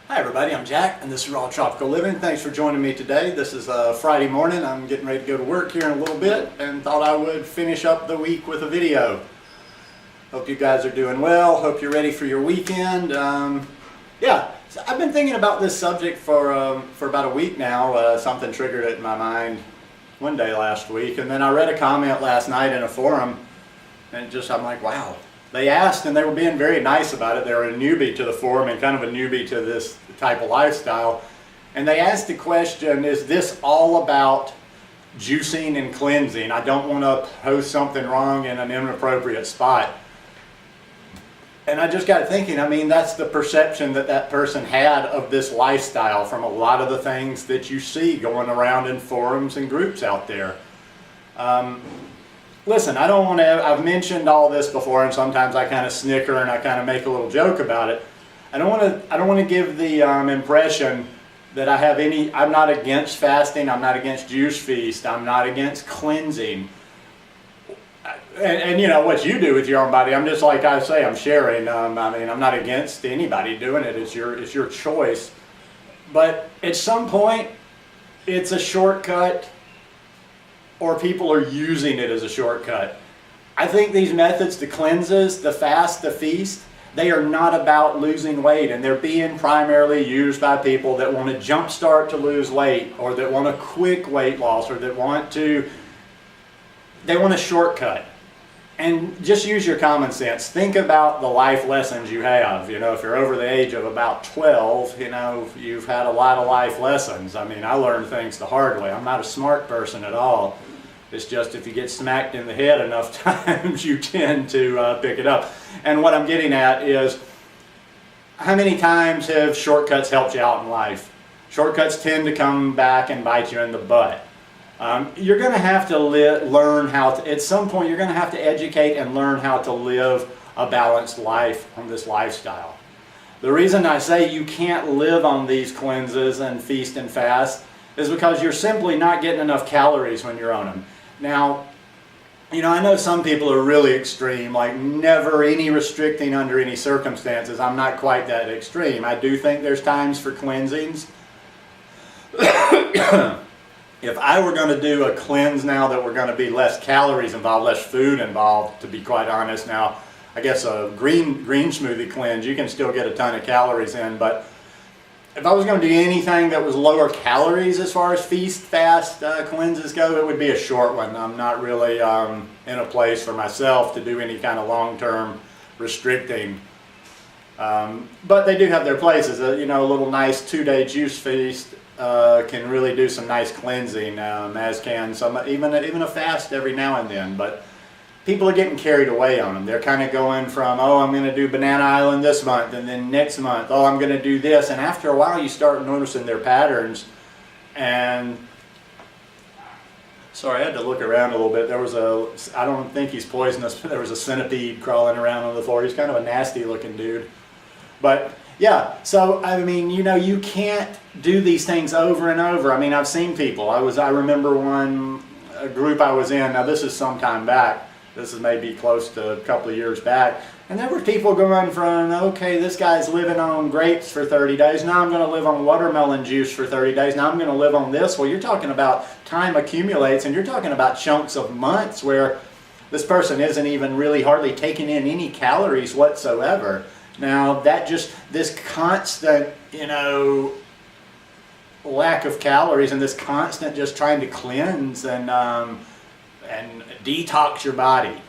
Hi everybody, I'm Jack and this is Raw Tropical Living. Thanks for joining me today. This is Friday morning. I'm getting ready to go to work here in a little bit and thought I would finish up the week with a video. Hope you guys are doing well. Hope you're ready for your weekend. Yeah, so I've been thinking about this subject for about a week now. Something triggered it in my mind one day last week, and then I read a comment last night in a forum and I'm like, wow. They asked, and they were being very nice about it. They were a newbie to the forum and kind of a newbie to this type of lifestyle. And they asked the question, is this all about juicing and cleansing? I don't want to post something wrong in an inappropriate spot. And I just got thinking, I mean, that's the perception that that person had of this lifestyle from a lot of the things that you see going around in forums and groups out there. Listen, I don't want to, I've mentioned all this before, and sometimes I kind of snicker and I kind of make a little joke about it. I don't want to give the impression that I'm not against fasting, I'm not against juice feast, I'm not against cleansing. And you know, what you do with your own body, I'm just like I say, I'm sharing. I mean, I'm not against anybody doing it, it's your choice. But at some point, it's a shortcut, or people are using it as a shortcut. I think these methods, the cleanses, the fast, the feast, they are not about losing weight, and they're being primarily used by people that want to jumpstart to lose weight, or that want a quick weight loss, or that want a shortcut. And just use your common sense. Think about the life lessons you have. You know, if you're over the age of about 12, you know, you've had a lot of life lessons. I mean, I learned things the hard way. I'm not a smart person at all. It's just if you get smacked in the head enough times, you tend to pick it up. And what I'm getting at is, how many times have shortcuts helped you out in life? Shortcuts tend to come back and bite you in the butt. You're going to have to learn how to, at some point, you're going to have to educate and learn how to live a balanced life from this lifestyle. The reason I say you can't live on these cleanses and feast and fast is because you're simply not getting enough calories when you're on them. Now, you know, I know some people are really extreme, like never any restricting under any circumstances. I'm not quite that extreme. I do think there's times for cleansings. If I were going to do a cleanse now that were going to be less calories involved, less food involved, to be quite honest. Now, I guess a green smoothie cleanse, you can still get a ton of calories in, but if I was going to do anything that was lower calories as far as feast, fast cleanses go, it would be a short one. I'm not really in a place for myself to do any kind of long-term restricting. But they do have their places. You know, a little nice 2-day juice feast can really do some nice cleansing, as can even a fast every now and then. But people are getting carried away on them. They're kind of going from, oh, I'm going to do Banana Island this month, and then next month, oh, I'm going to do this. And after a while, you start noticing their patterns. And sorry, I had to look around a little bit. There was I don't think he's poisonous, but there was a centipede crawling around on the floor. He's kind of a nasty looking dude. But yeah, so I mean, you know, you can't do these things over and over. I mean, I've seen people. I remember a group I was in, now this is some time back. This is maybe close to a couple of years back. And there were people going from, okay, this guy's living on grapes for 30 days. Now I'm going to live on watermelon juice for 30 days. Now I'm going to live on this. Well, you're talking about time accumulates, and you're talking about chunks of months where this person isn't even really hardly taking in any calories whatsoever. Now this constant, you know, lack of calories and this constant just trying to cleanse and detox your body.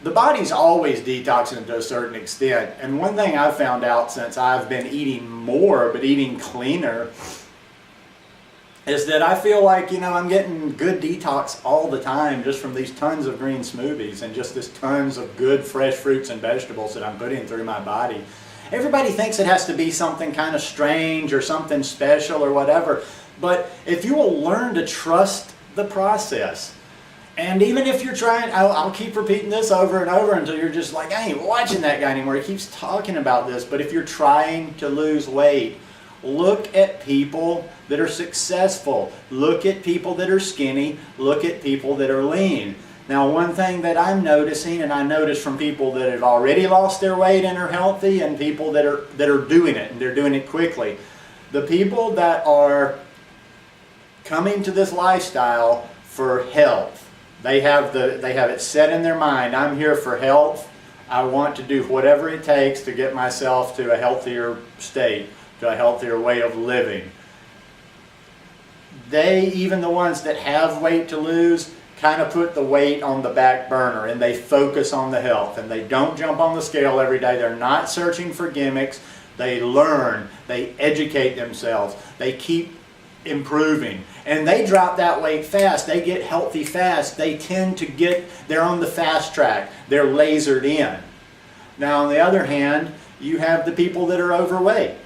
The body's always detoxing to a certain extent, and one thing I've found out since I've been eating more but eating cleaner is that I feel like, you know, I'm getting good detox all the time just from these tons of green smoothies and just this tons of good fresh fruits and vegetables that I'm putting through my body. Everybody thinks it has to be something kind of strange or something special or whatever, but if you will learn to trust the process, and even if you're trying, I'll keep repeating this over and over until you're just like, I ain't watching that guy anymore. He keeps talking about this. But if you're trying to lose weight, look at people that are successful. Look at people that are skinny. Look at people that are lean. Now, one thing that I'm noticing, and I notice from people that have already lost their weight and are healthy, and people that are doing it, and they're doing it quickly, The people that are coming to this lifestyle for health, they have it set in their mind, I'm here for health. I want to do whatever it takes to get myself to a healthier state, to a healthier way of living. Even the ones that have weight to lose, kind of put the weight on the back burner and they focus on the health, and they don't jump on the scale every day. They're not searching for gimmicks. They learn, they educate themselves, they keep improving, and they drop that weight fast. They get healthy fast. They tend to they're on the fast track. They're lasered in. Now on the other hand, you have the people that are overweight.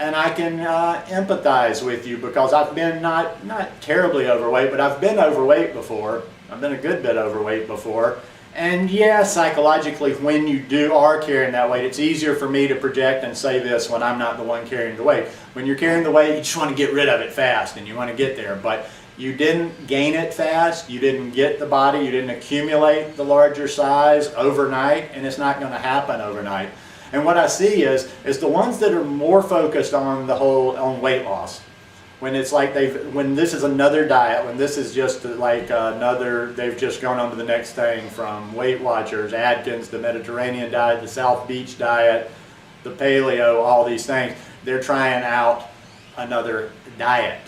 And I can empathize with you, because I've been not terribly overweight, but I've been overweight before. I've been a good bit overweight before. And yeah, psychologically, when you are carrying that weight, it's easier for me to project and say this when I'm not the one carrying the weight. When you're carrying the weight, you just want to get rid of it fast, and you want to get there. But you didn't gain it fast, you didn't get the body, you didn't accumulate the larger size overnight, and it's not going to happen overnight. And what I see is the ones that are more focused on on weight loss. When it's like when this is another diet, when this is just like they've just gone on to the next thing, from Weight Watchers, Atkins, the Mediterranean diet, the South Beach diet, the paleo, all these things. They're trying out another diet,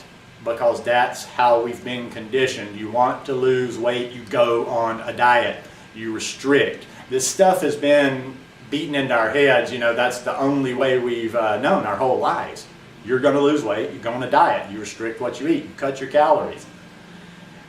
because that's how we've been conditioned. You want to lose weight, you go on a diet, you restrict. This stuff has been beaten into our heads, that's the only way we've known our whole lives. You're going to lose weight, you go on a diet, you restrict what you eat, you cut your calories.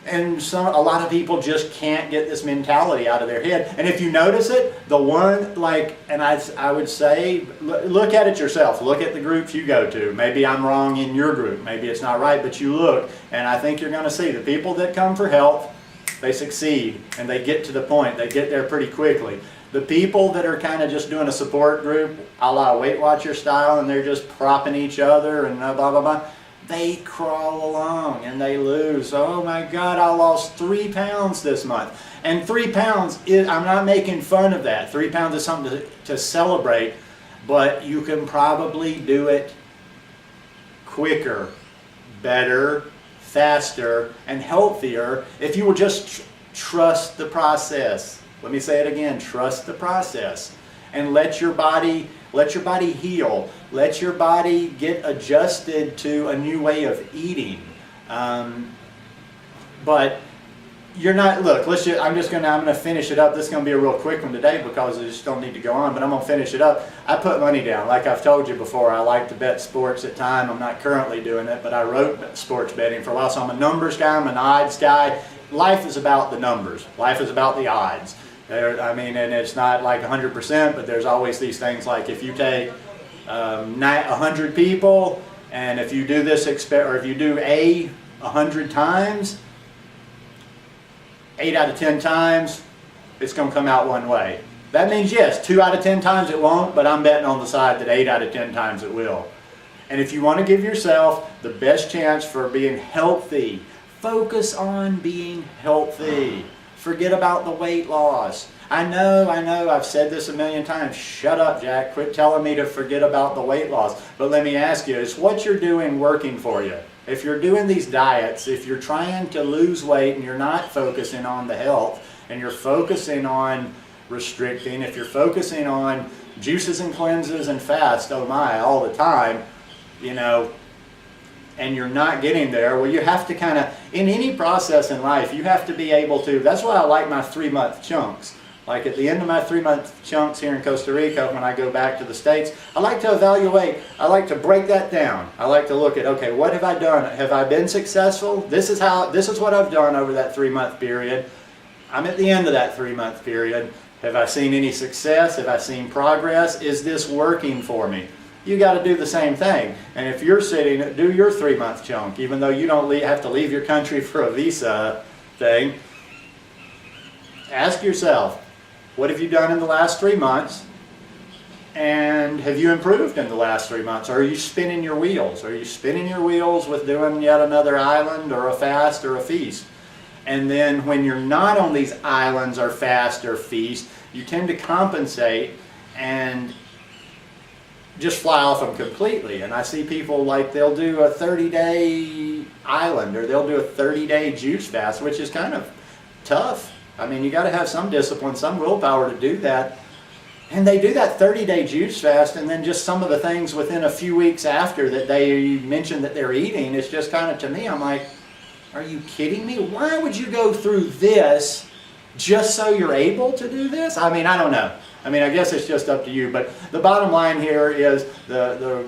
And a lot of people just can't get this mentality out of their head. And if you notice it, I would say, look at it yourself. Look at the groups you go to. Maybe I'm wrong in your group, maybe it's not right, but you look, and I think you're going to see the people that come for health, they succeed, and they get to the point, they get there pretty quickly. The people that are kind of just doing a support group, a la Weight Watcher style, and they're just propping each other and blah, blah, blah, they crawl along and they lose. Oh my God, I lost 3 pounds this month. And 3 pounds, I'm not making fun of that. 3 pounds is something to celebrate, but you can probably do it quicker, better, faster, and healthier if you will just trust the process. Let me say it again, trust the process, and let your body heal. Let your body get adjusted to a new way of eating. But you're not, look, I'm going to finish it up. This is going to be a real quick one today, because I just don't need to go on, but I'm going to finish it up. I put money down. Like I've told you before, I like to bet sports at time. I'm not currently doing it, but I wrote sports betting for a while, so I'm a numbers guy, I'm an odds guy. Life is about the numbers. Life is about the odds. And it's not like 100%, but there's always these things like, if you take 100 people, and if you do this or if you do A 100 times, 8 out of 10 times, it's going to come out one way. That means yes, 2 out of 10 times it won't, but I'm betting on the side that 8 out of 10 times it will. And if you want to give yourself the best chance for being healthy, focus on being healthy. Forget about the weight loss. I know, I've said this a million times. Shut up, Jack. Quit telling me to forget about the weight loss. But let me ask you, is what you're doing working for you? If you're doing these diets, if you're trying to lose weight and you're not focusing on the health, and you're focusing on restricting, if you're focusing on juices and cleanses and fast, oh my, all the time, and you're not getting there, well, you have to kind of, in any process in life, you have to be able to, that's why I like my 3-month chunks. Like at the end of my 3-month chunks here in Costa Rica, when I go back to the States, I like to evaluate, I like to break that down. I like to look at, okay, what have I done? Have I been successful? This is what I've done over that 3-month period. I'm at the end of that 3-month period. Have I seen any success? Have I seen progress? Is this working for me? You got to do the same thing. And if you're sitting, do your 3-month chunk, even though you don't have to leave your country for a visa thing. Ask yourself, what have you done in the last 3 months? And have you improved in the last 3 months? Or are you spinning your wheels? Are you spinning your wheels with doing yet another island or a fast or a feast? And then when you're not on these islands or fast or feast, you tend to compensate and just fly off them completely. And I see people like they'll do a 30-day island, or they'll do a 30-day juice fast, which is kind of tough. I mean, you got to have some discipline, some willpower to do that. And they do that 30-day juice fast, and then just some of the things within a few weeks after that they mention that they're eating, it's just kind of, to me, I'm like, are you kidding me? Why would you go through this just so you're able to do this? I mean, I don't know. I mean, I guess it's just up to you. But the bottom line here is the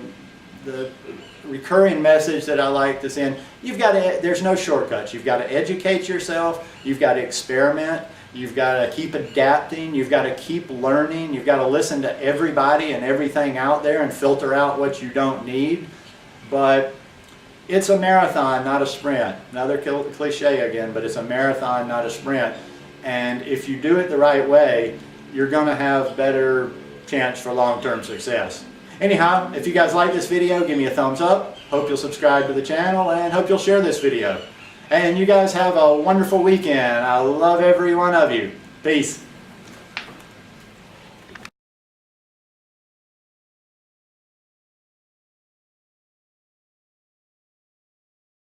recurring message that I like to send. There's no shortcuts. You've got to educate yourself. You've got to experiment. You've got to keep adapting. You've got to keep learning. You've got to listen to everybody and everything out there and filter out what you don't need. But it's a marathon, not a sprint. Another cliche again, but it's a marathon, not a sprint. And if you do it the right way, you're going to have better chance for long-term success. Anyhow, if you guys like this video, give me a thumbs up. Hope you'll subscribe to the channel, and hope you'll share this video. And you guys have a wonderful weekend. I love every one of you. Peace.